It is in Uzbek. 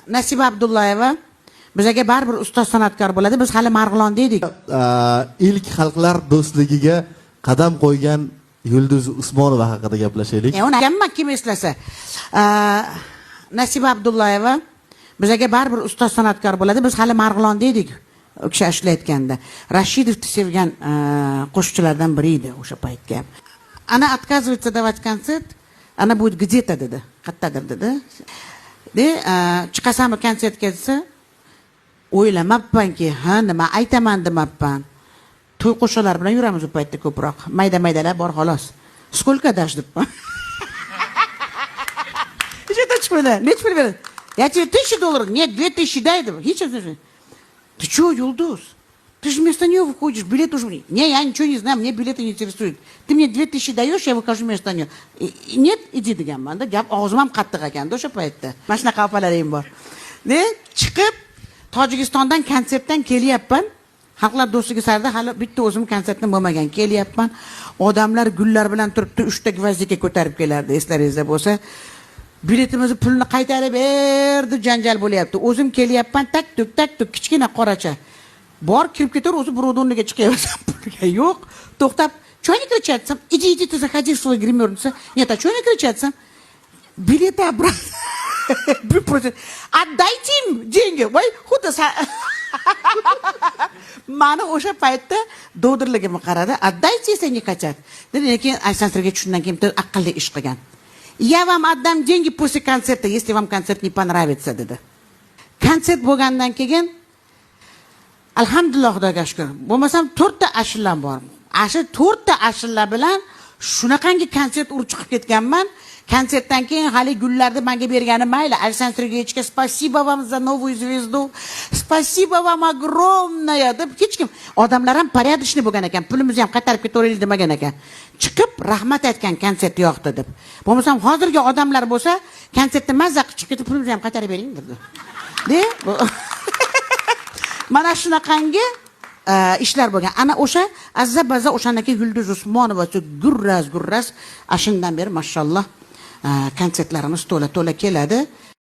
Nasiba Abdullayeva bizga baribir ustoz san'atkor bo'ladi. Biz hali Marg'ilonda edik. İlk xalqlar do'stligiga qadam qo'ygan Yulduz Usmonova haqida gaplashaylik. Uni hamma kim eslasa. Nasiba Abdullayeva bizga baribir ustoz san'atkor bo'ladi. Biz hali Marg'ilonda edik. O kishi ishlayotganda. Rashidovni sevgan qo'shiqchilardan biri edi o'sha paytga. Ana отказывается давать концерт, она будет где-то dedi. Qayerdadir dedi. Chiqasanmi konsertga desa, o'ylamabmanki, ha, nima aytaman demabman. To'y qo'shiqlar bilan yuramiz u paytda ko'proq. Mayda-maydalar bor xolos. Сколько дашь debman. Nechta chiqmadi? Nech pul beradi? Я тебе $1000, нет, 2000 дай dedim. Hech narsa. Ты что, Юлдуз? Ты же вместо нее выходишь, билет уже... Не, я ничего не знаю, мне билеты не интересуют. Ты мне 2000 даешь, я выхожу вместо нее. Нет, иди deganman da. Gap og'zim ham qattiq ekan o'sha paytda. Mana shunaqa opalarim bor. Chiqib Tojikistondan konsertdan kelyapman. Xalqlar do'stligi sarida hali bitta o'zim konsertdan bo'lmagan. Kelyapman. Odamlar gullar bilan turibdi, 3 ta gvazdika ko'tarib kelardi, eslaringizda bo'lsa. Biletimizni pulni qaytarib berdi, janjal bo'lyapti. O'zim kelyapman, tak tuk kichkina qoracha. Bor kirib ketaver, o'zi birovning o'rniga chiqaversan pulga. Yo'q, to'xtab, "Что не кричат?" "Иди, ты заходи в свой гримерницу." "Нет, а что не кричат?" "Билеты обратно." "Отдайте им деньги." Voy, xuddi Mana o'sha paytda do'dirligimni qaradi. "Отдайте, если не хотят." Lekin aysantirga tushundan keyin aqlli ish qilgan. "Я вам отдам деньги после концерта, если вам концерт не понравится", dedi. Konsert bo'lgandan keyin alhamdulillah Xudoga shukr. Bo'lmasam 4 ta ashullam bor. Asha 4 ta ashulla bilan shunaqangi konsert urib chiqib ketganman. Konsertdan keyin hali gullarni menga bergani mayli. Alександр Сергеевичga "Спасибо вам за новую звезду. Спасибо вам огромное" deb hech kim, odamlar ham порядочный bo'lgan ekan. Pulimizni ham qaytarib ketaveraylik demagan ekan. Chiqib rahmat aytgan konsert yo'qdi deb. Bo'lmasam hozirgi odamlar bo'lsa, konsertda mazza qilib chiqib ketib pulimizni ham qaytarib bering dedi. Mana shunaqangi ishlar bo'lgan. Ana o'sha azza-bazza o'shanaki Yulduz Usmonova gurras ashundan beri mashalloh konsertlarimiz to'la keladi.